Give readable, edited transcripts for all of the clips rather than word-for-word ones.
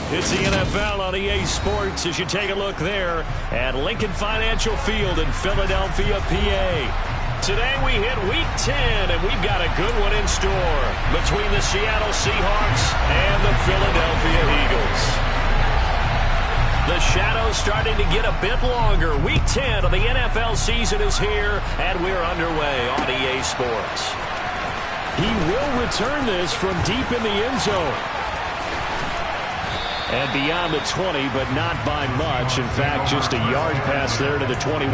It's the NFL on EA Sports as you take a look there at Lincoln Financial Field in Philadelphia, PA. Today we hit Week 10, and we've got a good one in store between the Seattle Seahawks and the Philadelphia Eagles. The shadow's starting to get a bit longer. Week 10 of the NFL season is here, and we're underway on EA Sports. He will return this from deep in the end zone. And beyond the 20, but not by much. In fact, just a yard pass there to the 21.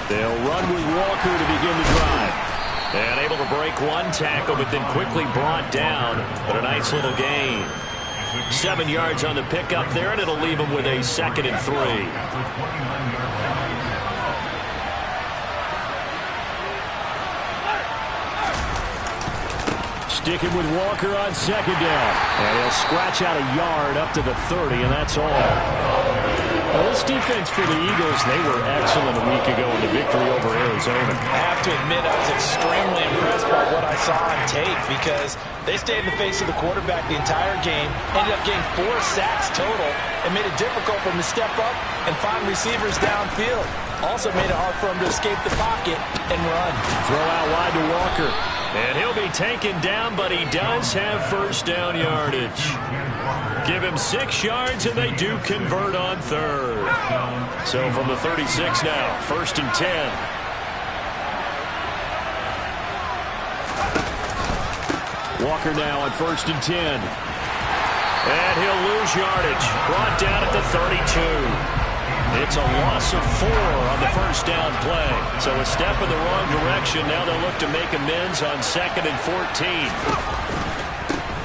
They'll run with Walker to begin the drive. And able to break one tackle, but then quickly brought down. But a nice little gain. 7 yards on the pickup there, and it'll leave him with a 2nd and 3. Sticking with Walker on 2nd down. And he'll scratch out a yard up to the 30, and that's all. Well, this defense for the Eagles, they were excellent a week ago in the victory over Arizona. I have to admit, I was extremely impressed by what I saw on tape because they stayed in the face of the quarterback the entire game, ended up getting 4 sacks total, and made it difficult for him to step up and find receivers downfield. Also made it hard for him to escape the pocket and run. Throw out wide to Walker. And he'll be taken down, but he does have first down yardage. Give him 6 yards, and they do convert on 3rd. So from the 36 now, 1st and 10. Walker now on 1st and 10. And he'll lose yardage. Brought down at the 32. It's a loss of 4 on the first down play. So a step in the wrong direction. Now they'll look to make amends on 2nd and 14.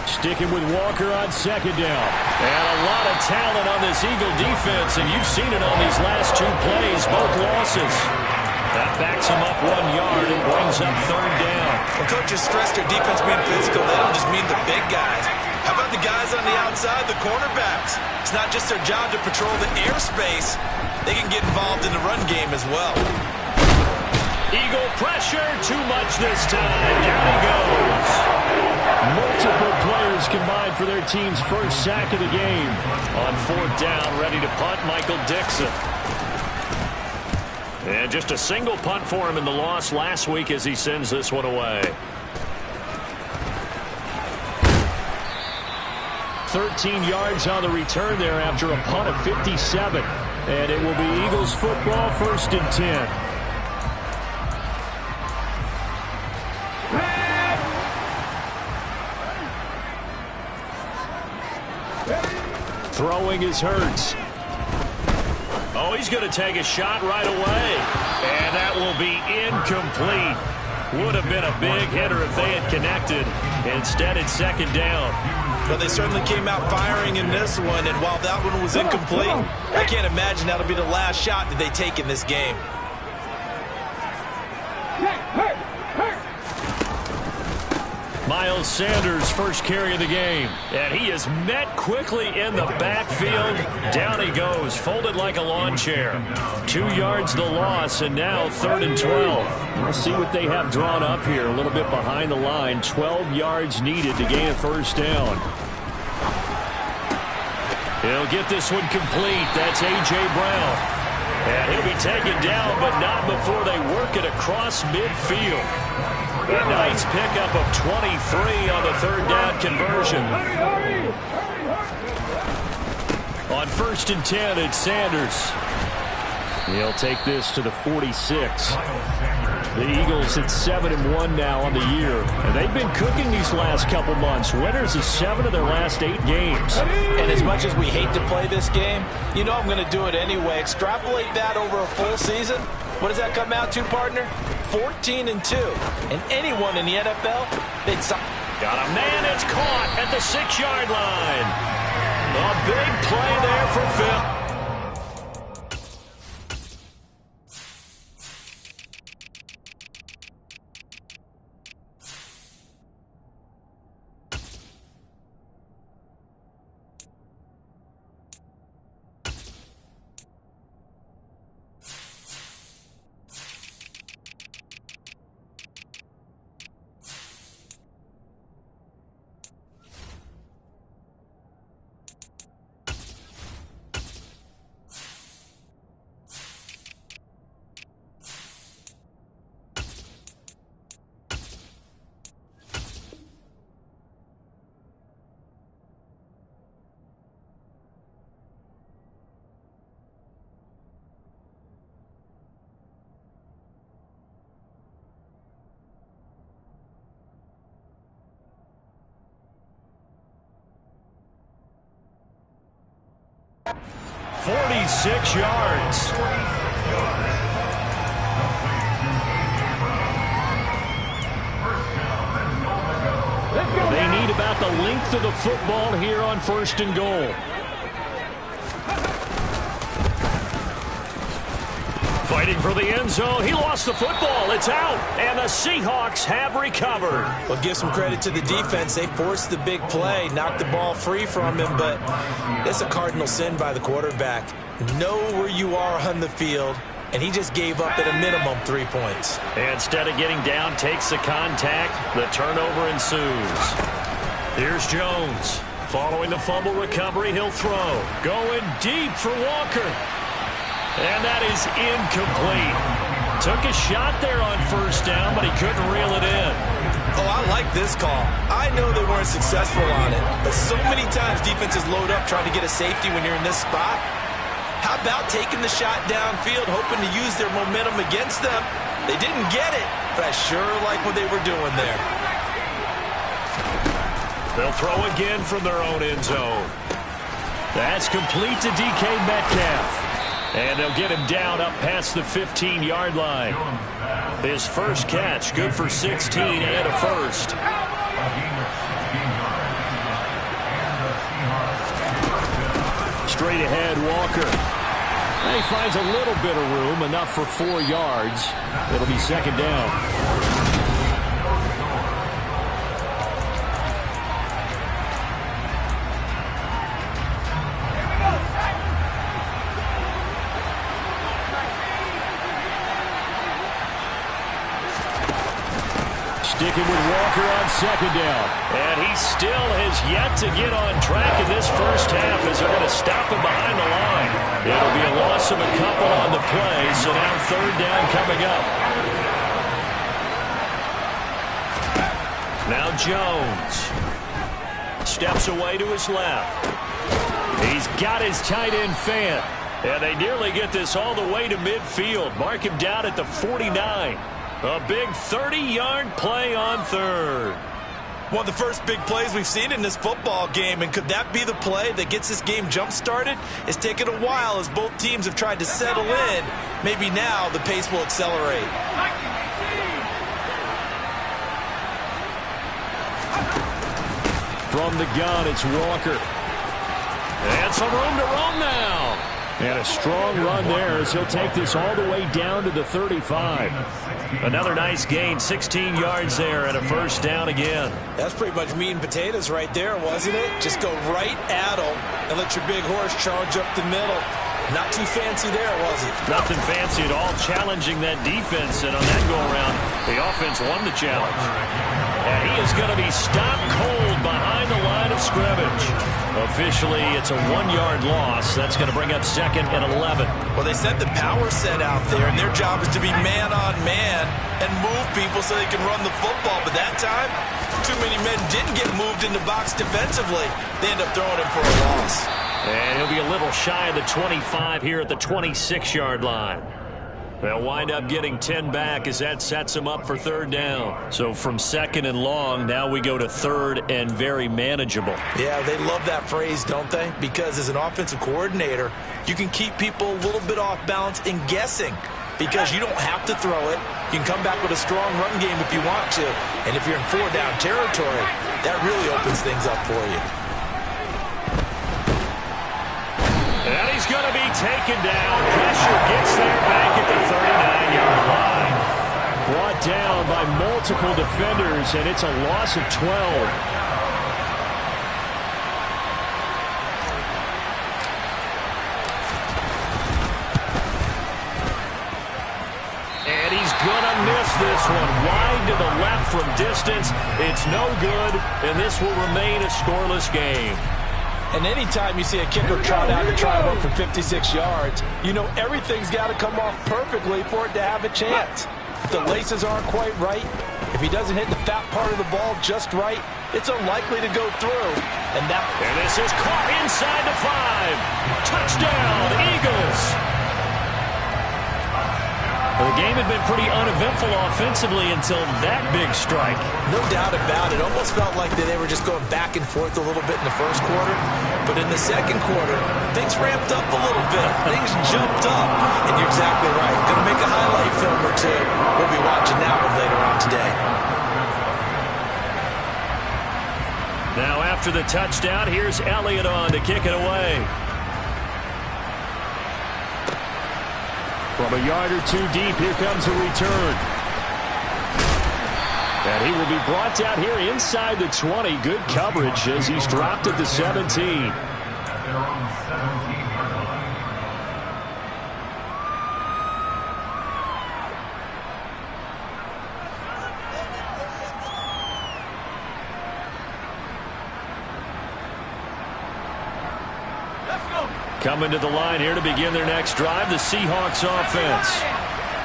Sticking with Walker on 2nd down. And a lot of talent on this Eagle defense, and you've seen it on these last 2 plays, both losses. That backs them up 1 yard and brings up 3rd down. When coaches stress their defense being physical, they don't just mean the big guys. How about the guys on the outside, the cornerbacks? It's not just their job to patrol the airspace. They can get involved in the run game as well. Eagle pressure, too much this time. Down he goes. Multiple players combined for their team's first sack of the game. On 4th down, ready to punt, Michael Dixon. And just a single punt for him in the loss last week as he sends this one away. 13 yards on the return there after a punt of 57. And it will be Eagles football, 1st and 10. Throwing is Hurts. Oh, he's going to take a shot right away. And that will be incomplete. Would have been a big hitter if they had connected. Instead, it's 2nd down. But they certainly came out firing in this one, and while that one was incomplete, I can't imagine that'll be the last shot that they take in this game. Miles Sanders, first carry of the game. And he is met quickly in the backfield. Down he goes, folded like a lawn chair. 2 yards the loss, and now 3rd and 12. We'll see what they have drawn up here. A little bit behind the line. 12 yards needed to gain a first down. He'll get this one complete. That's A.J. Brown. And he'll be taken down, but not before they work it across midfield. A nice pickup of 23 on the 3rd down conversion. On 1st and 10, it's Sanders. He'll take this to the 46. The Eagles at 7-1 now on the year. And they've been cooking these last couple months. Winners of 7 of their last 8 games. And as much as we hate to play this game, you know I'm going to do it anyway. Extrapolate that over a full season. What does that come out to, partner? 14-2. And anyone in the NFL, they'd sign. Got a man that's caught at the 6-yard line. A big play there for Phil. 46 yards. They need about the length of the football here on 1st and goal. Fighting for the end zone. He lost the football. It's out. And the Seahawks have recovered. Well, give some credit to the defense. They forced the big play, knocked the ball free from him, but it's a cardinal sin by the quarterback. Know where you are on the field, and he just gave up at a minimum 3 points. Instead of getting down, takes the contact. The turnover ensues. Here's Jones. Following the fumble recovery, he'll throw. Going deep for Walker. And that is incomplete. Took a shot there on 1st down, but he couldn't reel it in. Oh, I like this call. I know they weren't successful on it, but so many times defenses load up trying to get a safety when you're in this spot. How about taking the shot downfield, hoping to use their momentum against them? They didn't get it, but I sure like what they were doing there. They'll throw again from their own end zone. That's complete to DK Metcalf. And they'll get him down up past the 15-yard line. His first catch, good for 16 and a first. Straight ahead, Walker. He finds a little bit of room, enough for 4 yards. It'll be 2nd down. Sticking with Walker on 2nd down. And he still has yet to get on track in this first half as they're going to stop him behind the line. It'll be a loss of a couple on the play, so now 3rd down coming up. Now Jones steps away to his left. He's got his tight end fan. And they nearly get this all the way to midfield. Mark him down at the 49. A big 30-yard play on 3rd. One of the first big plays we've seen in this football game, and could that be the play that gets this game jump-started? It's taken a while as both teams have tried to settle in. Maybe now the pace will accelerate. From the gun, it's Walker. And some room to roam now. And a strong run there as he'll take this all the way down to the 35. Another nice gain, 16 yards there, and a 1st down again. That's pretty much meat and potatoes right there, wasn't it? Just go right at him and let your big horse charge up the middle. Not too fancy there, was it? Nothing fancy at all, challenging that defense, and on that go-around, the offense won the challenge. And he is going to be stopped cold behind the line of scrimmage. Officially, it's a 1-yard loss. That's going to bring up 2nd and 11. Well, they sent the power set out there, and their job is to be man-on-man and move people so they can run the football. But that time, too many men didn't get moved in the box defensively. They end up throwing him for a loss. And he'll be a little shy of the 25 here at the 26-yard line. They'll wind up getting 10 back as that sets them up for 3rd down. So from 2nd and long, now we go to 3rd and very manageable. Yeah, they love that phrase, don't they? Because as an offensive coordinator, you can keep people a little bit off balance and guessing. Because you don't have to throw it. You can come back with a strong run game if you want to. And if you're in 4-down territory, that really opens things up for you. And he's going to be taken down. Pressure gets there back at the 39-yard line. Brought down by multiple defenders, and it's a loss of 12. And he's going to miss this one. Wide to the left from distance. It's no good, and this will remain a scoreless game. And anytime you see a kicker trot out to try and run for 56 yards, you know everything's got to come off perfectly for it to have a chance. If the laces aren't quite right, if he doesn't hit the fat part of the ball just right, it's unlikely to go through. And this is caught inside the 5. Touchdown, Eagles. Well, the game had been pretty uneventful offensively until that big strike. No doubt about it. Almost felt like they were just going back and forth a little bit in the first quarter. But in the second quarter, things ramped up a little bit. Things jumped up. And you're exactly right. Going to make a highlight film or two. We'll be watching that one later on today. Now after the touchdown, here's Elliott on to kick it away. From a yard or two deep, here comes a return. And he will be brought down here inside the 20. Good coverage as he's dropped at the 17. Coming to the line here to begin their next drive, the Seahawks offense.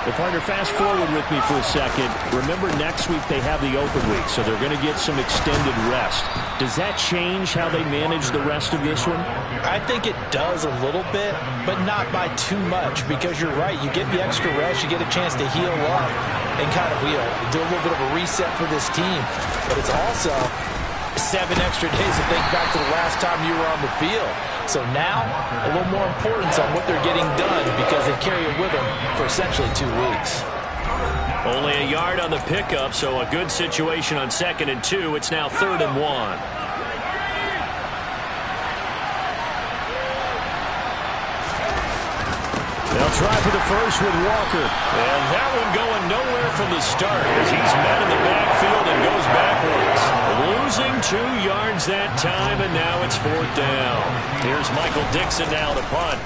Well, partner, fast forward with me for a second. Remember, next week they have the open week, so they're going to get some extended rest. Does that change how they manage the rest of this one? I think it does a little bit, but not by too much, because you're right. You get the extra rest, you get a chance to heal up and kind of do a little bit of a reset for this team. But it's also 7 extra days to think back to the last time you were on the field. So now, a little more importance on what they're getting done because they carry it with them for essentially 2 weeks. Only a yard on the pickup, so a good situation on 2nd and 2. It's now 3rd and 1. They'll try for the first with Walker. And that one going nowhere from the start as he's met in the backfield and goes backwards. Losing 2 yards that time, and now it's 4th down. Here's Michael Dixon now to punt.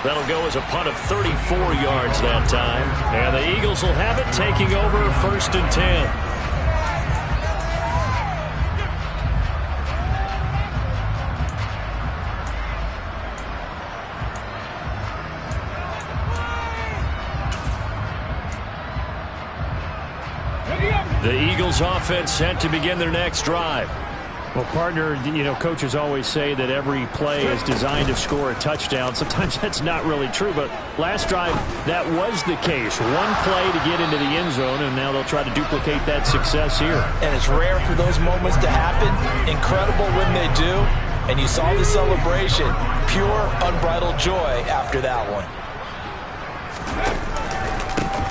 That'll go as a punt of 34 yards that time. And the Eagles will have it, taking over 1st and 10. The Eagles offense set to begin their next drive. Well, partner, you know, coaches always say that every play is designed to score a touchdown. Sometimes that's not really true, but last drive, that was the case. One play to get into the end zone, and now they'll try to duplicate that success here. And it's rare for those moments to happen. Incredible when they do. And you saw the celebration. Pure, unbridled joy after that one.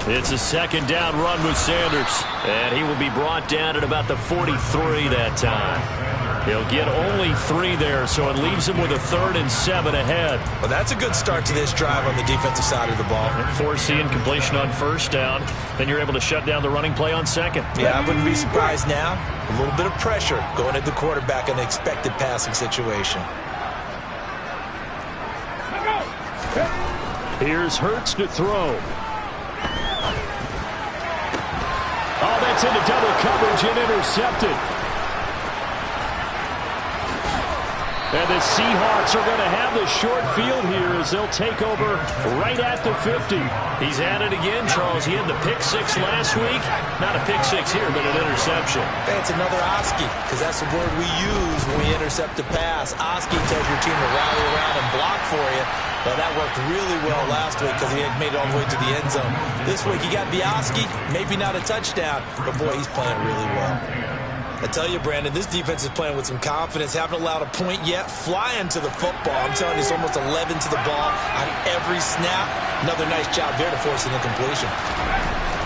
It's a 2nd down run with Sanders. And he will be brought down at about the 43 that time. He'll get only 3 there, so it leaves him with a 3rd and 7 ahead. Well, that's a good start to this drive on the defensive side of the ball. Forcing completion on 1st down. Then you're able to shut down the running play on 2nd. Yeah, I wouldn't be surprised now. A little bit of pressure going at the quarterback in an expected passing situation. Here's Hurts to throw. Oh, that's into double coverage and intercepted. And the Seahawks are going to have the short field here as they'll take over right at the 50. He's at it again, Charles. He had the pick 6 last week. Not a pick 6 here, but an interception. Hey, it's another Oski, because that's the word we use when we intercept a pass. Oski tells your team to rally around and block for you. Well, that worked really well last week because he had made it all the way to the end zone. This week he got the Oski, maybe not a touchdown, but boy, he's playing really well. I tell you, Brandon, this defense is playing with some confidence. Haven't allowed a point yet. Flying to the football. I'm telling you, it's almost 11 to the ball on every snap. Another nice job there to force an incompletion.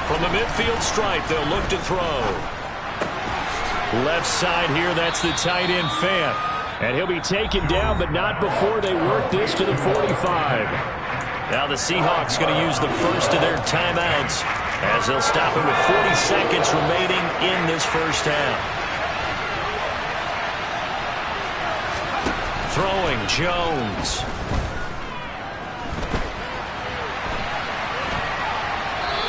From the midfield stripe, they'll look to throw. Left side here, that's the tight end Fant. And he'll be taken down, but not before they work this to the 45. Now the Seahawks going to use the first of their timeouts as they'll stop it with 40 seconds remaining in this first half. Throwing, Jones.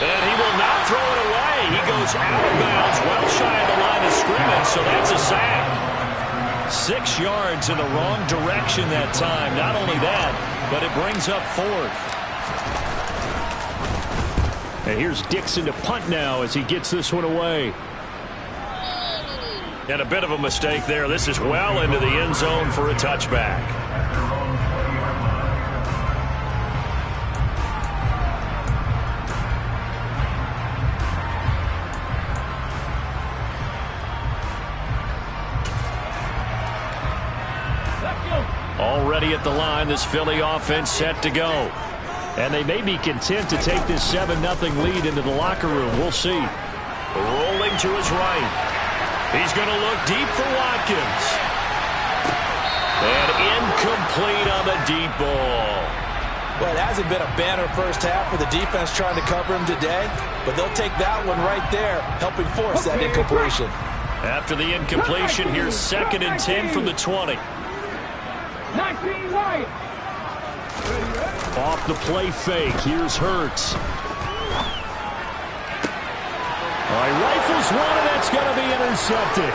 And he will not throw it away. He goes out of bounds, well shy of the line of scrimmage, so that's a sack. 6 yards in the wrong direction that time. Not only that, but it brings up 4th. And here's Dixon to punt now as he gets this one away. And a bit of a mistake there. This is well into the end zone for a touchback. Already at the line, this Philly offense set to go. And they may be content to take this 7-0 lead into the locker room. We'll see. Rolling to his right. He's going to look deep for Watkins. And incomplete on the deep ball. Well, it hasn't been a banner first half for the defense trying to cover him today, but they'll take that one right there, helping force that incompletion. After the incompletion, here's 2nd and 10 from the 20. Off the play fake. Here's Hurts. All right, rifles one, and that's going to be intercepted.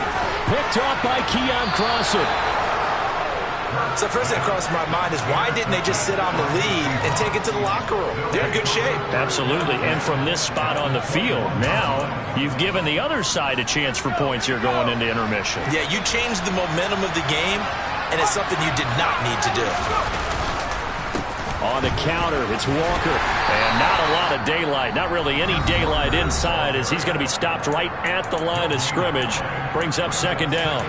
Picked off by Keon Crossan. So first thing that crossed my mind is why didn't they just sit on the lead and take it to the locker room? They're in good shape. Absolutely, and from this spot on the field, now you've given the other side a chance for points here going into intermission. Yeah, you changed the momentum of the game, and it's something you did not need to do. On the counter, it's Walker. And not a lot of daylight. Not really any daylight inside as he's going to be stopped right at the line of scrimmage. Brings up 2nd down.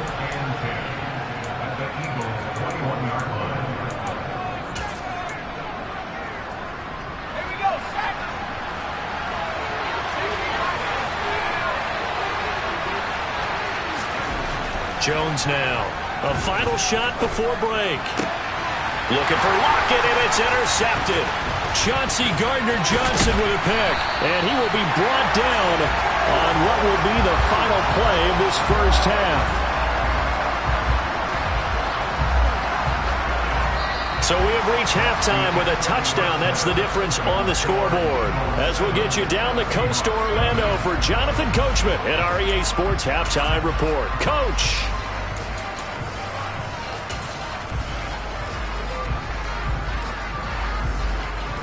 Jones now. A final shot before break. Looking for Lockett, and it's intercepted. Chauncey Gardner-Johnson with a pick. And he will be brought down on what will be the final play of this first half. So we have reached halftime with a touchdown. That's the difference on the scoreboard. As we'll get you down the coast to Orlando for Jonathan Coachman at our EA Sports Halftime Report. Coach.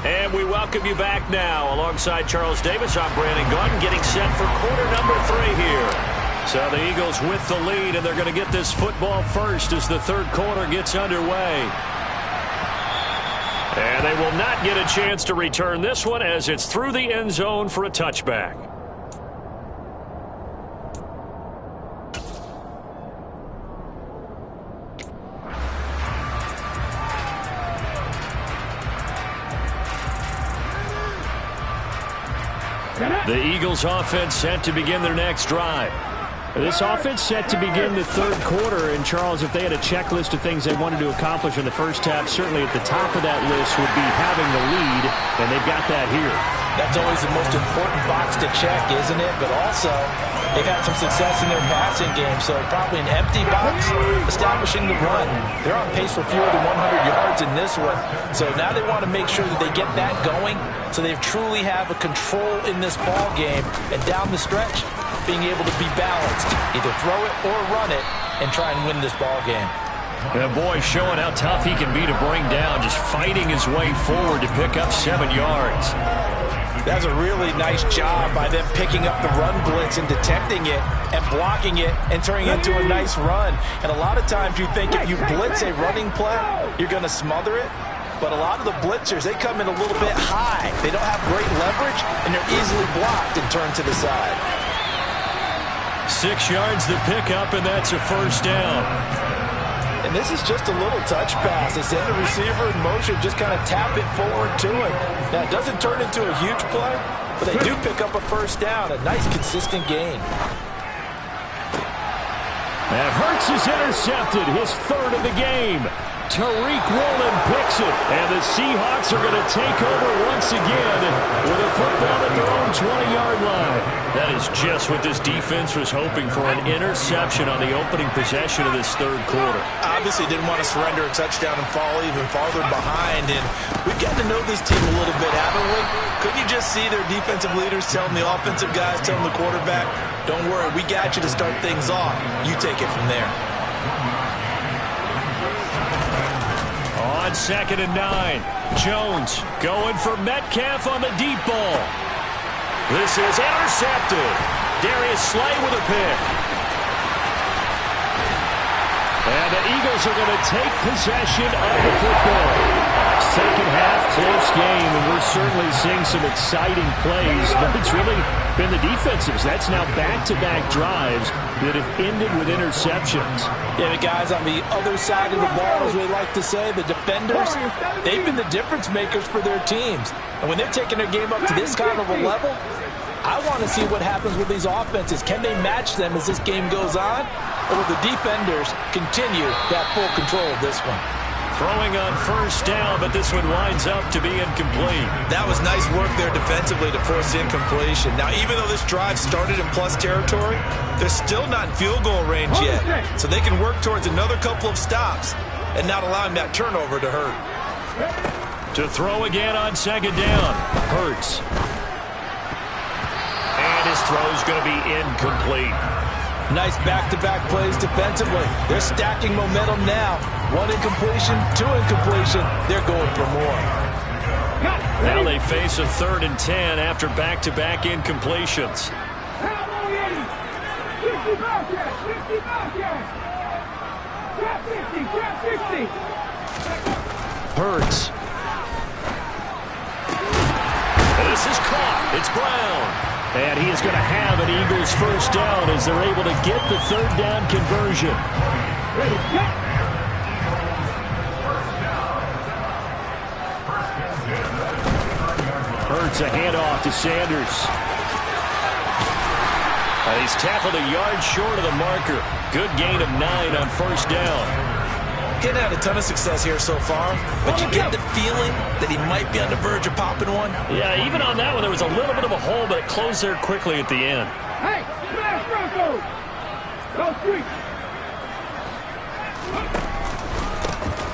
And we welcome you back now. Alongside Charles Davis, I'm Brandon Gunn, getting set for quarter number 3 here. So the Eagles with the lead, and they're going to get this football first as the third quarter gets underway. And they will not get a chance to return this one as it's through the end zone for a touchback. The Eagles offense set to begin their next drive. This offense set to begin the third quarter. And, Charles, if they had a checklist of things they wanted to accomplish in the first half, certainly at the top of that list would be having the lead, and they've got that here. That's always the most important box to check, isn't it? But also, they've had some success in their passing game, so probably an empty box, establishing the run. They're on pace for fewer than 100 yards in this one. So now they want to make sure that they get that going so they truly have a control in this ball game. And down the stretch, being able to be balanced, either throw it or run it, and try and win this ball game. And boy, showing how tough he can be to bring down, just fighting his way forward to pick up 7 yards. That's a really nice job by them picking up the run blitz and detecting it and blocking it and turning it into a nice run. And a lot of times you think if you blitz a running play, you're going to smother it. But a lot of the blitzers, they come in a little bit high. They don't have great leverage, and they're easily blocked and turned to the side. 6 yards the pickup, and that's a first down. And this is just a little touch pass. They send the receiver in motion, just kind of tap it forward to him. Now, it doesn't turn into a huge play, but they do pick up a first down. A nice, consistent gain. And Hurts is intercepted, his third of the game. Tariq Woolen picks it, and the Seahawks are going to take over once again with a football at their own 20-yard line. That is just what this defense was hoping for, an interception on the opening possession of this third quarter. Obviously didn't want to surrender a touchdown and fall even farther behind, and we've gotten to know this team a little bit, haven't we? Couldn't you just see their defensive leaders telling the offensive guys, telling the quarterback, don't worry, we got you to start things off. You take it from there. On 2nd and 9, Jones going for Metcalf on the deep ball. This is intercepted. Darius Slay with a pick. Eagles are going to take possession of the football. Second half, close game, and we're certainly seeing some exciting plays, but it's really been the defensives. That's now back-to-back drives that have ended with interceptions. Yeah, the guys on the other side of the ball, as we like to say, the defenders, they've been the difference makers for their teams. And when they're taking their game up to this kind of a level, I want to see what happens with these offenses. Can they match them as this game goes on? Or will the defenders continue to have full control of this one? Throwing on first down, but this one winds up to be incomplete. That was nice work there defensively to force incompletion. Now, even though this drive started in plus territory, they're still not in field goal range yet. So they can work towards another couple of stops and not allowing that turnover to hurt. To throw again on second down. Hurts. And his throw's going to be incomplete. Nice back-to-back plays defensively. They're stacking momentum now. One incompletion, two incompletion. They're going for more. Now they face a 3rd and 10 after back-to-back incompletions. Hurts. This is caught. It's Brown. And he is going to have an Eagles first down as they're able to get the 3rd down conversion. Hurts a handoff to Sanders. He's tackled a yard short of the marker. Good gain of 9 on first down. Getting had a ton of success here so far, but you get the feeling that he might be on the verge of popping one. Yeah, even on that one, there was a little bit of a hole, but it closed there quickly at the end. Hey, smash Broncos! Go street!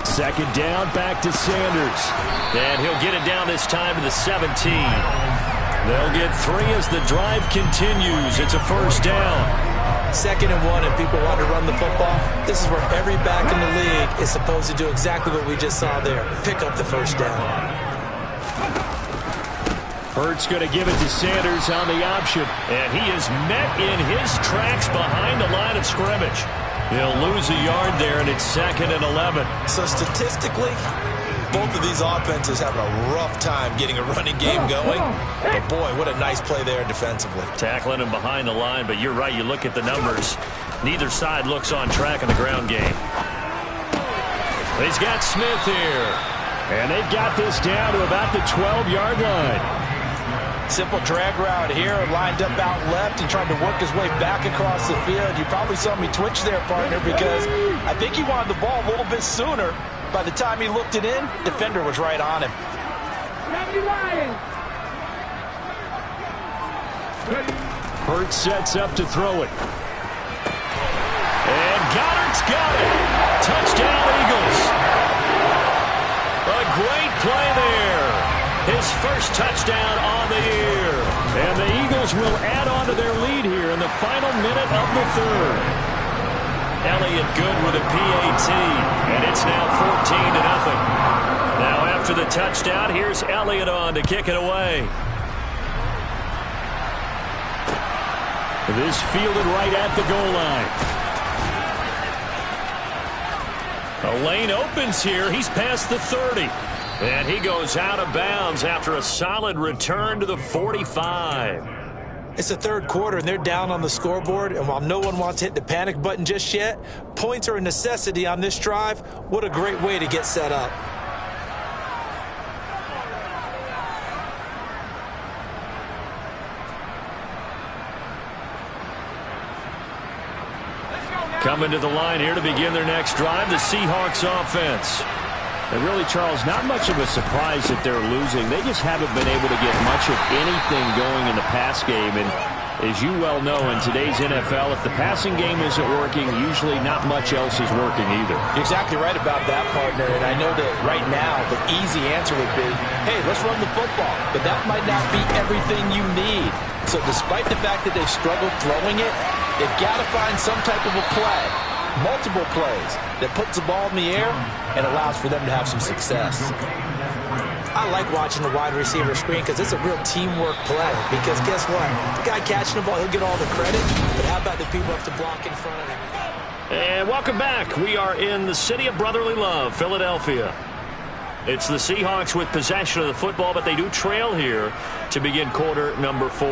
Second down, back to Sanders. And he'll get it down this time to the 17. They'll get 3 as the drive continues. It's a first down. 2nd and 1, and people want to run the football. This is where every back in the league is supposed to do exactly what we just saw there. Pick up the first down. Hurts going to give it to Sanders on the option. And he is met in his tracks behind the line of scrimmage. He'll lose a yard there, and it's 2nd and 11. So statistically, both of these offenses having a rough time getting a running game going. But, boy, what a nice play there defensively. Tackling him behind the line, but you're right. You look at the numbers. Neither side looks on track in the ground game. He's got Smith here. And they've got this down to about the 12-yard line. Simple drag route here, lined up out left and trying to work his way back across the field. You probably saw me twitch there, partner, because I think he wanted the ball a little bit sooner. By the time he looked it in, defender was right on him. Hurts sets up to throw it. And Goddard's got it. Touchdown, Eagles. A great play there. His first touchdown on the year. And the Eagles will add on to their lead here in the final minute of the 3rd. Elliott good with a PAT, and it's now 14-0. Now after the touchdown, here's Elliott on to kick it away. This fielded right at the goal line. A lane opens here. He's past the 30. And he goes out of bounds after a solid return to the 45. It's the 3rd quarter, and they're down on the scoreboard. And while no one wants to hit the panic button just yet, points are a necessity on this drive. What a great way to get set up. Coming to the line here to begin their next drive, the Seahawks offense. And really, Charles, not much of a surprise that they're losing. They just haven't been able to get much of anything going in the pass game. And as you well know, in today's NFL, if the passing game isn't working, usually not much else is working either. You're exactly right about that, partner. And I know that right now the easy answer would be, hey, let's run the football. But that might not be everything you need. So despite the fact that they've struggled throwing it, they've got to find some type of a play. Multiple plays that puts the ball in the air and allows for them to have some success. I like watching the wide receiver screen because it's a real teamwork play. Because guess what? The guy catching the ball, he'll get all the credit. But how about the people up to block in front of him? And welcome back. We are in the city of brotherly love, Philadelphia. It's the Seahawks with possession of the football, but they do trail here to begin quarter number 4.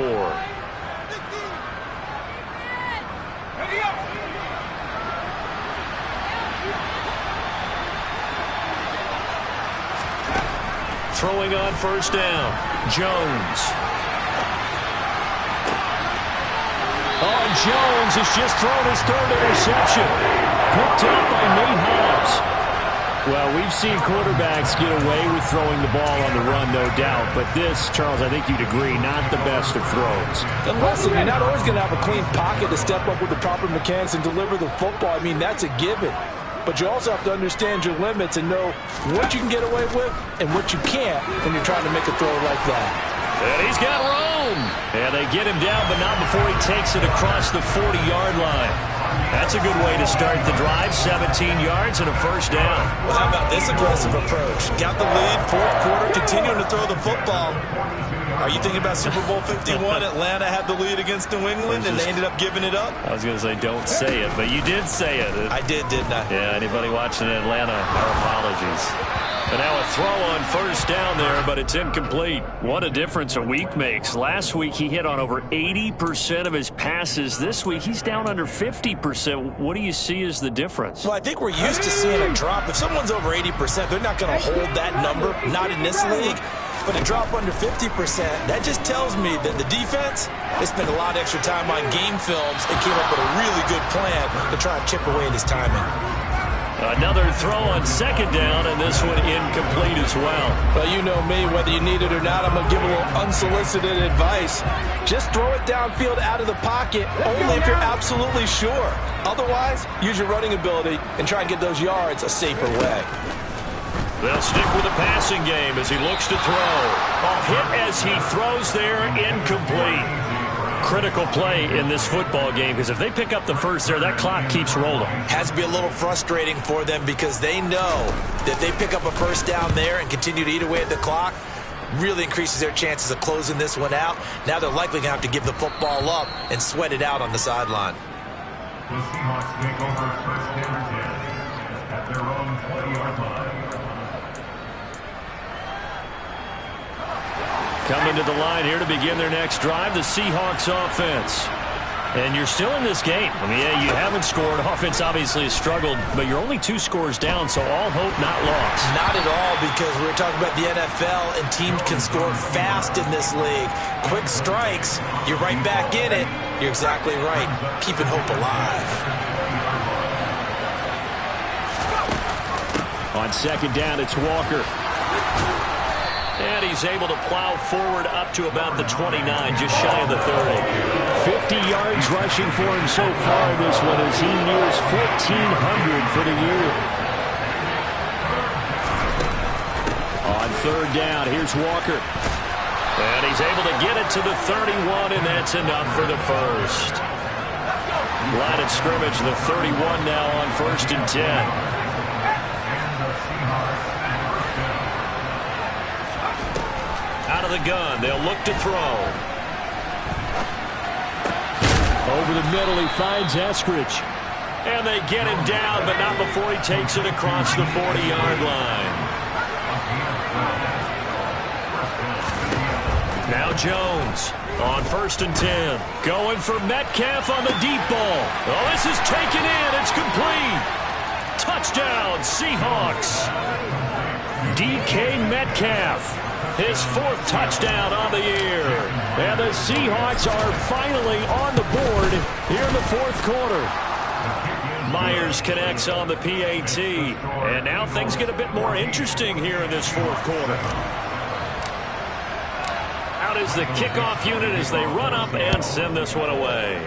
Throwing on first down, Jones. Oh, Jones has just thrown his 3rd interception. Picked up by Nate Hobbs. Well, we've seen quarterbacks get away with throwing the ball on the run, no doubt. But this, Charles, I think you'd agree, not the best of throws. And listen, you're not always going to have a clean pocket to step up with the proper mechanics and deliver the football. I mean, that's a given. But you also have to understand your limits and know what you can get away with and what you can't when you're trying to make a throw like that. And he's got room. And they get him down, but not before he takes it across the 40-yard line. That's a good way to start the drive. 17 yards and a first down. Well, how about this aggressive approach? Got the lead, 4th quarter, continuing to throw the football. Are you thinking about Super Bowl 51? Atlanta had the lead against New England, and they ended up giving it up? I was going to say, don't say it, but you did say it. I did, didn't I? Yeah, anybody watching in Atlanta, our apologies. But now a throw on first down there, but it's incomplete. What a difference a week makes. Last week, he hit on over 80% of his passes. This week, he's down under 50%. What do you see as the difference? Well, I think we're used to seeing a drop. If someone's over 80%, they're not going to hold that number, not in this league. But a drop under 50%, that just tells me that the defense, they spent a lot of extra time on game films and came up with a really good plan to try and chip away at his timing. Another throw on second down, and this one incomplete as well. Well, you know me, whether you need it or not, I'm going to give a little unsolicited advice. Just throw it downfield out of the pocket, only if you're absolutely sure. Otherwise, use your running ability and try and get those yards a safer way. They'll stick with the passing game as he looks to throw. A hit as he throws there, incomplete. Critical play in this football game, because if they pick up the first there, that clock keeps rolling. Has to be a little frustrating for them because they know that they pick up a first down there and continue to eat away at the clock, really increases their chances of closing this one out. Now they're likely going to have to give the football up and sweat it out on the sideline. The Seahawks take over first and 10 at their own 20-yard line. Coming to the line here to begin their next drive, the Seahawks offense. And you're still in this game. I mean, yeah, you haven't scored. Offense obviously has struggled, but you're only 2 scores down, so all hope not lost. Not at all, because we're talking about the NFL, and teams can score fast in this league. Quick strikes, you're right back in it. You're exactly right. Keeping hope alive. On second down, it's Walker. And he's able to plow forward up to about the 29, just shy of the 30. 50 yards rushing for him so far in this one as he nears 1,400 for the year. On third down, here's Walker. And he's able to get it to the 31, and that's enough for the first. Line of scrimmage, the 31 now on first and 10. Out of the gun, they'll look to throw. Over the middle, he finds Eskridge. And they get him down, but not before he takes it across the 40-yard line. Now Jones on first and 10. Going for Metcalf on the deep ball. Oh, this is taken in. It's complete. Touchdown, Seahawks. DK Metcalf. His 4th touchdown on the year. And the Seahawks are finally on the board here in the 4th quarter. Myers connects on the PAT. And now things get a bit more interesting here in this 4th quarter. Out is the kickoff unit as they run up and send this one away.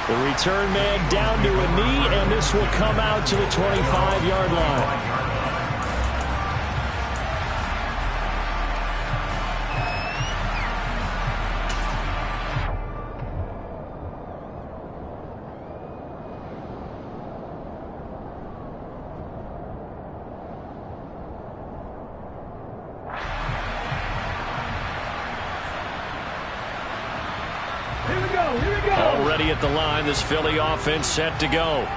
The return man down to a knee, and this will come out to the 25-yard line. Already at the line, this Philly offense set to go.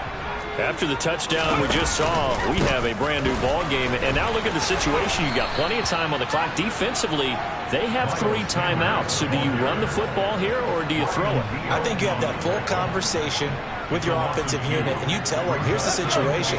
After the touchdown we just saw, we have a brand new ball game. And now look at the situation. You got plenty of time on the clock. Defensively, they have 3 timeouts. So do you run the football here or do you throw it? I think you have that full conversation with your offensive unit, and you tell them, here's the situation.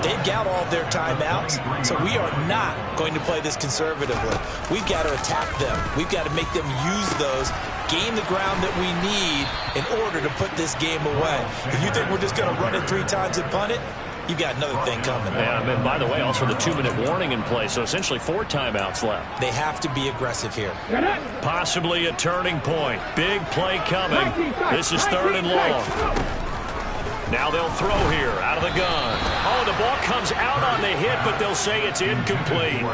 They've got all their timeouts, so we are not going to play this conservatively. We've got to attack them. We've got to make them use those, gain the ground that we need in order to put this game away. If you think we're just going to run it 3 times and punt it, you've got another thing coming. Yeah, and by the way, also the 2-minute warning in play, so essentially 4 timeouts left. They have to be aggressive here. Possibly a turning point. Big play coming. This is 3rd and long. Now they'll throw here out of the gun. Oh, the ball comes out on the hit, but they'll say it's incomplete.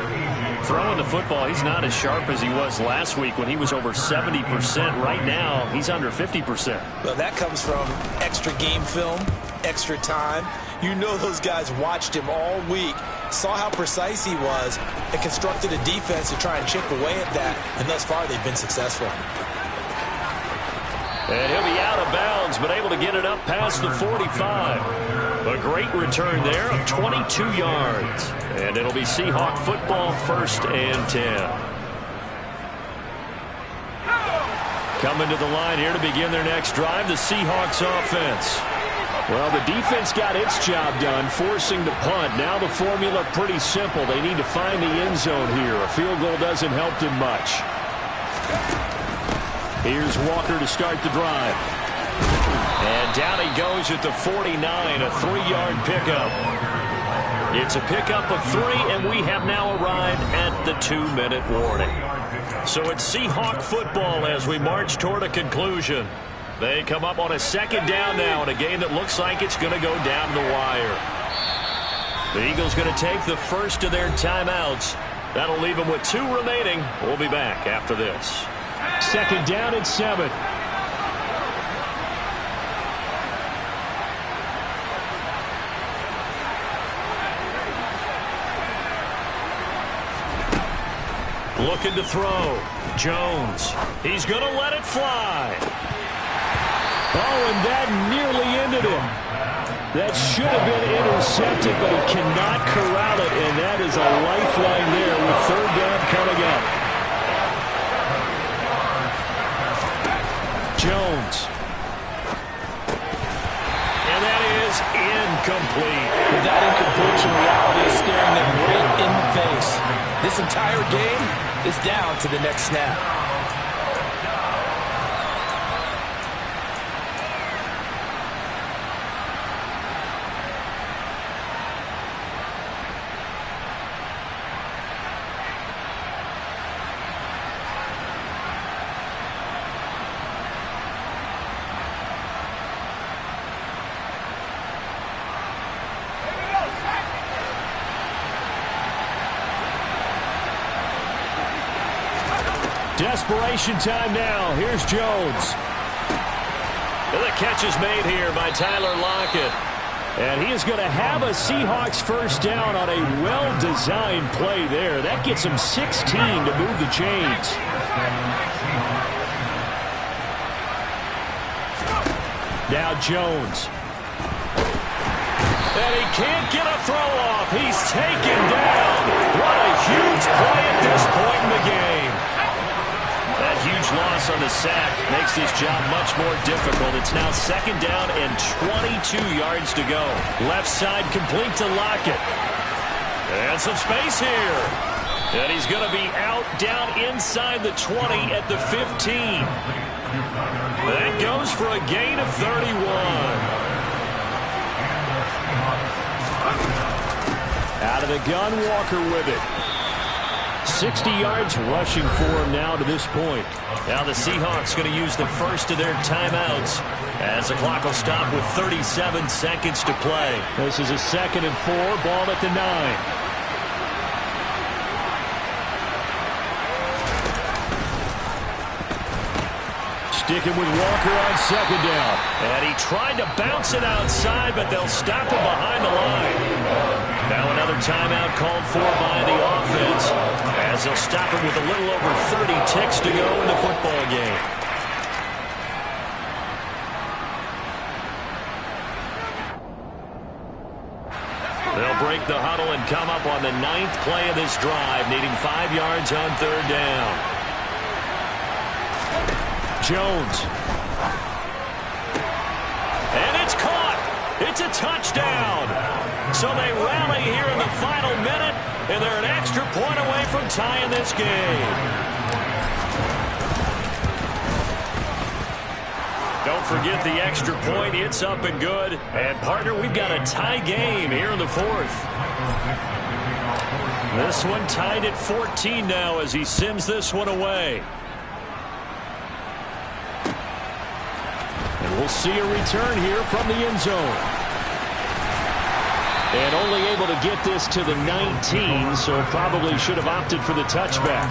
Throwing the football, he's not as sharp as he was last week when he was over 70%. Right now, he's under 50%. Well, that comes from extra game film, extra time. You know those guys watched him all week, saw how precise he was, and constructed a defense to try and chip away at that, and thus far they've been successful. And he'll be out of bounds, but able to get it up past the 45. A great return there of 22 yards. And it'll be Seahawk football, 1st and 10. Coming to the line here to begin their next drive, the Seahawks offense. Well, the defense got its job done, forcing the punt. Now the formula pretty simple. They need to find the end zone here. A field goal doesn't help them much. Here's Walker to start the drive. And down he goes at the 49, a 3-yard pickup. It's a pickup of 3, and we have now arrived at the 2-minute warning. So it's Seahawk football as we march toward a conclusion. They come up on a 2nd down now in a game that looks like it's going to go down the wire. The Eagles going to take the first of their timeouts. That'll leave them with 2 remaining. We'll be back after this. 2nd down and 7. Looking to throw. Jones. He's going to let it fly. Oh, and that nearly ended him. That should have been intercepted, but he cannot corral it, and that is a lifeline there with 3rd down coming up. Jones. And that is incomplete. With that incompletion, reality is staring them right in the face. This entire game is down to the next snap. Desperation time now. Here's Jones. And the catch is made here by Tyler Lockett. And he is going to have a Seahawks 1st down on a well-designed play there. That gets him 16 to move the chains. Now Jones. And he can't get a throw off. He's taken down. What a huge play at this point in the game. That huge loss on the sack makes this job much more difficult. It's now 2nd down and 22 yards to go. Left side complete to Lockett. And some space here. And he's going to be out down inside the 20 at the 15. That goes for a gain of 31. Out of the gun, Walker with it. 60 yards rushing for him now to this point. Now the Seahawks going to use the first of their timeouts as the clock will stop with 37 seconds to play. This is a 2nd and 4, ball at the 9. Sticking with Walker on 2nd down. And he tried to bounce it outside, but they'll stop him behind the line. Now another timeout called for by the offense as they'll stop him with a little over 30 ticks to go in the football game. break the huddle and come up on the 9th play of this drive, needing 5 yards on 3rd down. Jones. And it's caught. It's a touchdown. So they rally here in the final minute, and they're an extra point away from tying this game. Don't forget the extra point. It's up and good. And, partner, we've got a tie game here in the 4th. This one tied at 14 now as he sends this one away. And we'll see a return here from the end zone. And only able to get this to the 19, so probably should have opted for the touchback.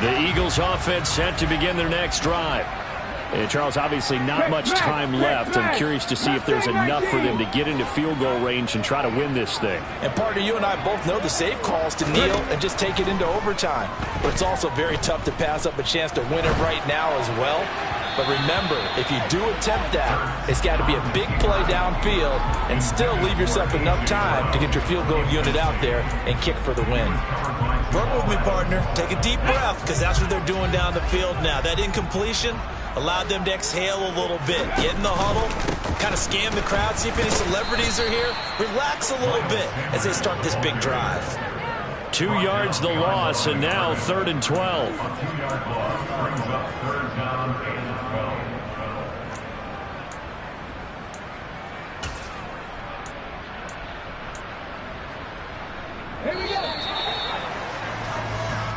The Eagles offense set to begin their next drive. And Charles, obviously not much time left. I'm curious to see if there's enough for them to get into field goal range and try to win this thing. And partner, you and I both know the safe calls to kneel and just take it into overtime. But it's also very tough to pass up a chance to win it right now as well. But remember, if you do attempt that, it's got to be a big play downfield and still leave yourself enough time to get your field goal unit out there and kick for the win. Work with me, partner. Take a deep breath, because that's what they're doing down the field now. That incompletion allowed them to exhale a little bit. Get in the huddle, kind of scan the crowd, see if any celebrities are here. Relax a little bit as they start this big drive. 2 yards the loss, and now 3rd and 12. 2-yard loss brings up 3rd down and 12.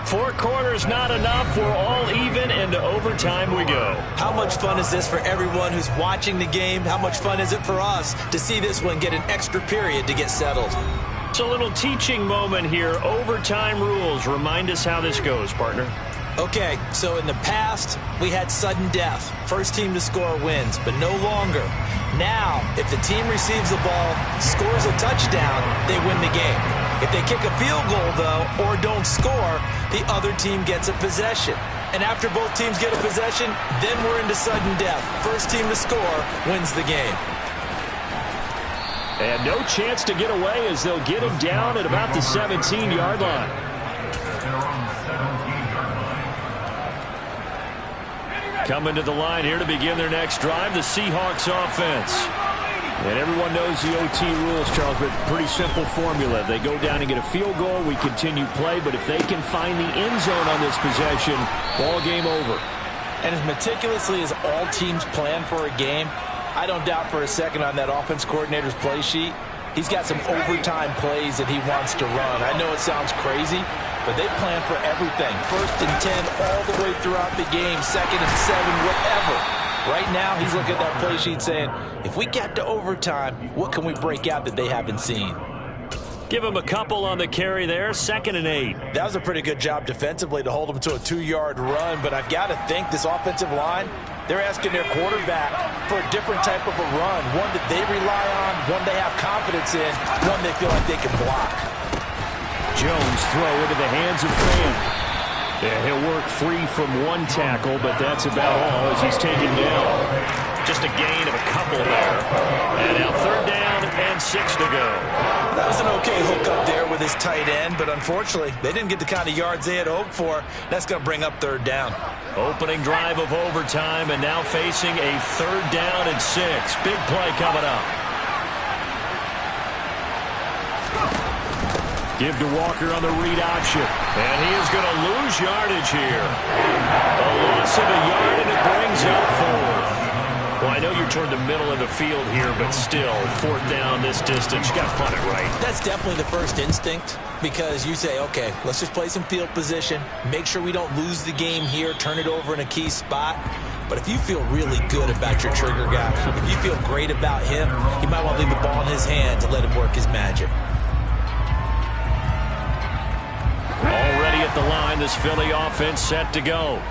4 quarters not enough. We're all even, and to overtime we go. How much fun is this for everyone who's watching the game? How much fun is it for us to see this one get an extra period to get settled? It's a little teaching moment here. Overtime rules. Remind us how this goes, partner. Okay, so in the past, we had sudden death. First team to score wins, but no longer. Now, if the team receives the ball, scores a touchdown, they win the game. If they kick a field goal, though, or don't score, the other team gets a possession. And after both teams get a possession, then we're into sudden death. First team to score wins the game. And no chance to get away as they'll get him down at about the 17-yard line. They're on the 17-yard line. Coming to the line here to begin their next drive, the Seahawks offense. And everyone knows the OT rules, Charles, but pretty simple formula. They go down and get a field goal, we continue play, but if they can find the end zone on this possession, ball game over. And as meticulously as all teams plan for a game, I don't doubt for a second on that offense coordinator's play sheet, he's got some overtime plays that he wants to run. I know it sounds crazy, but they plan for everything. 1st and 10 all the way throughout the game, 2nd and 7, whatever. Right now, he's looking at that play sheet saying, if we get to overtime, what can we break out that they haven't seen? Give him a couple on the carry there, 2nd and 8. That was a pretty good job defensively to hold him to a 2-yard run, but I've got to think this offensive line, they're asking their quarterback for a different type of a run, one that they rely on, one they have confidence in, one they feel like they can block. Jones throw into the hands of Fan. Yeah, he'll work free from one tackle, but that's about all as he's taken down. Just a gain of a couple there. And now 3rd down and 6 to go. That was an okay hook up there with his tight end, but unfortunately, they didn't get the kind of yards they had hoped for. That's going to bring up 3rd down. Opening drive of overtime, and now facing a 3rd down and 6. Big play coming up. Give to Walker on the read option. And he is going to lose yardage here. A loss of a yard, and it brings up 4th. Well, I know you're toward the middle of the field here, but still, 4th down this distance. You got to punt it right. That's definitely the first instinct, because you say, okay, let's just play some field position, make sure we don't lose the game here, turn it over in a key spot. But if you feel really good about your trigger guy, if you feel great about him, you might want to leave the ball in his hand to let him work his magic. Already at the line, this Philly offense set to go.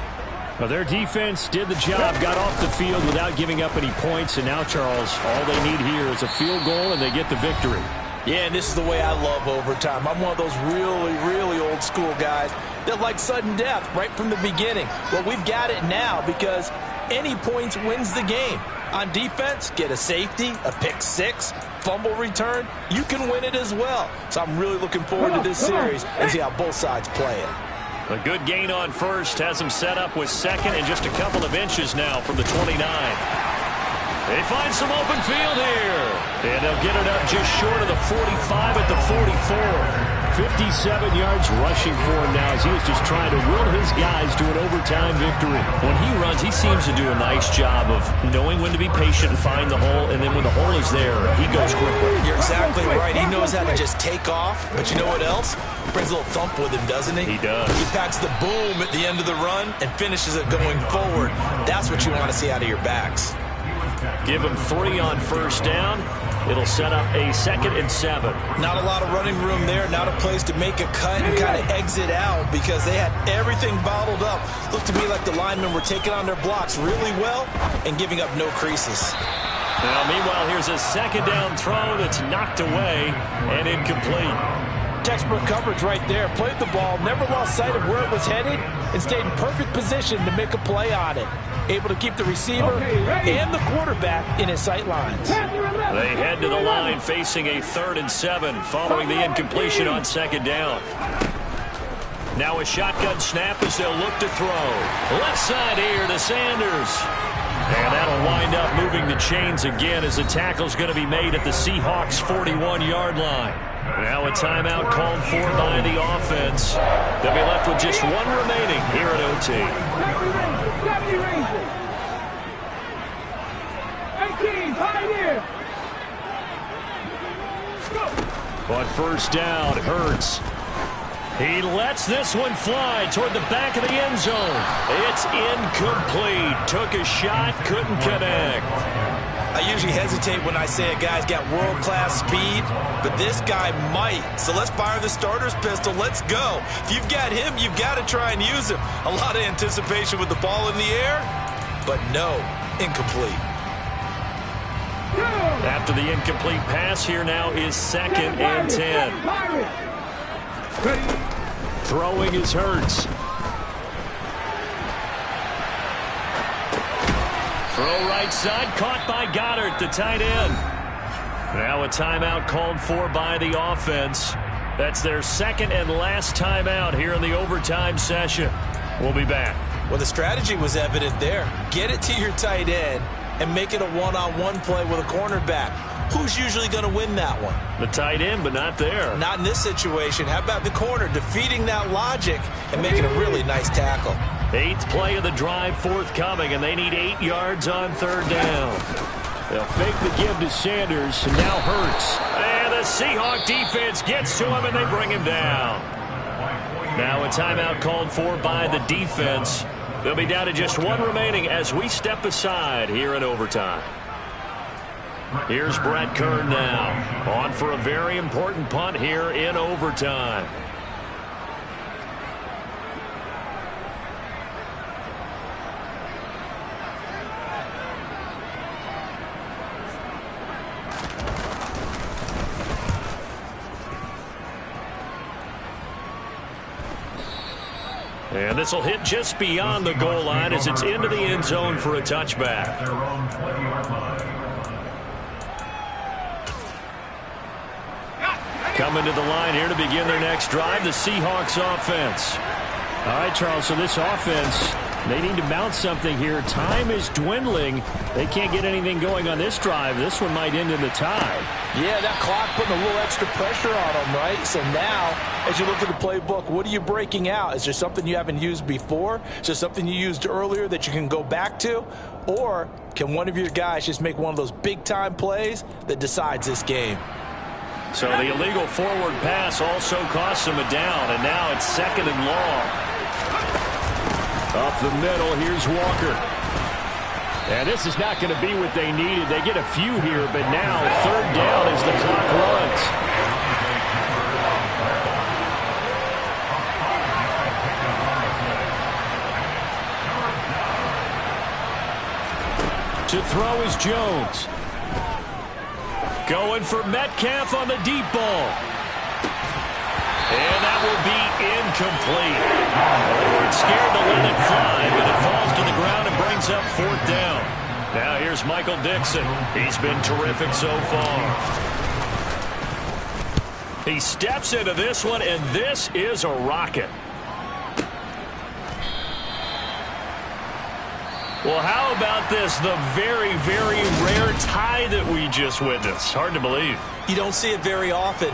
Well, their defense did the job, got off the field without giving up any points, and now, Charles, all they need here is a field goal, and they get the victory. Yeah, and this is the way I love overtime. I'm one of those really, really old school guys that like sudden death right from the beginning. Well, we've got it now because any points wins the game. On defense, get a safety, a pick six, fumble return, you can win it as well. So I'm really looking forward to this series and see how both sides play it. A good gain on first has him set up with second and just a couple of inches now from the 29. They find some open field here. And they'll get it up just short of the 45 at the 44. 57 yards rushing for him now as he is just trying to will his guys to an overtime victory. When he runs, he seems to do a nice job of knowing when to be patient and find the hole, and then when the hole is there, he goes quickly. You're exactly right. He knows how to just take off, but you know what else? Brings a little thump with him, doesn't he? He does. He packs the boom at the end of the run and finishes it going forward. That's what you want to see out of your backs. Give him 3 on first down. It'll set up a 2nd and 7. Not a lot of running room there. Not a place to make a cut and kind of exit out because they had everything bottled up. Looked to me like the linemen were taking on their blocks really well and giving up no creases. Now, meanwhile, here's a 2nd down throw that's knocked away and incomplete. Textbook coverage right there. Played the ball, never lost sight of where it was headed, and stayed in perfect position to make a play on it. Able to keep the receiver and the quarterback in his sight lines. They head to the line facing a 3rd and 7 following the incompletion on 2nd down. Now a shotgun snap as they'll look to throw. Left side here to Sanders. And that'll wind up moving the chains again as the tackle's going to be made at the Seahawks' 41-yard line. Now a timeout called for by the offense. They'll be left with just 1 remaining here at OT. 18, right here. On first down, Hurts. He lets this one fly toward the back of the end zone. It's incomplete. Took a shot, couldn't connect. I usually hesitate when I say a guy's got world-class speed, but this guy might. So let's fire the starter's pistol. Let's go. If you've got him, you've got to try and use him. A lot of anticipation with the ball in the air, but no, incomplete. After the incomplete pass, here now is 2nd and 10. Throwing is Hurts. Throw right side, caught by Goddard, the tight end. Now a timeout called for by the offense. That's their 2nd and last timeout here in the overtime session. We'll be back. Well, the strategy was evident there. Get it to your tight end and make it a one-on-one play with a cornerback. Who's usually going to win that one? The tight end, but not there. Not in this situation. How about the corner defeating that logic and making a really nice tackle? 8th play of the drive forthcoming, and they need 8 yards on 3rd down. They'll fake the give to Sanders, and now Hurts. And the Seahawk defense gets to him, and they bring him down. Now a timeout called for by the defense. They'll be down to just 1 remaining as we step aside here in overtime. Here's Brett Kern now, on for a very important punt here in overtime. And this will hit just beyond the goal line as it's into the end zone for a touchback. Coming to the line here to begin their next drive, the Seahawks offense. All right, Charles, so this offense, they need to mount something here. Time is dwindling. They can't get anything going on this drive. This one might end in the tie. Yeah, that clock putting a little extra pressure on them, right? So now, as you look at the playbook, what are you breaking out? Is there something you haven't used before? Is there something you used earlier that you can go back to? Or can one of your guys just make one of those big-time plays that decides this game? So the illegal forward pass also costs him a down, and now it's 2nd and long. Up the middle, here's Walker. And this is not going to be what they needed. They get a few here, but now 3rd down as the clock runs. throw is Jones. Going for Metcalf on the deep ball. And that will be incomplete. They weren't scared to let it fly, but it falls to the ground and brings up 4th down. Now here's Michael Dixon. He's been terrific so far. He steps into this one, and this is a rocket. Well, how about this? The very, very rare tie that we just witnessed. Hard to believe. You don't see it very often.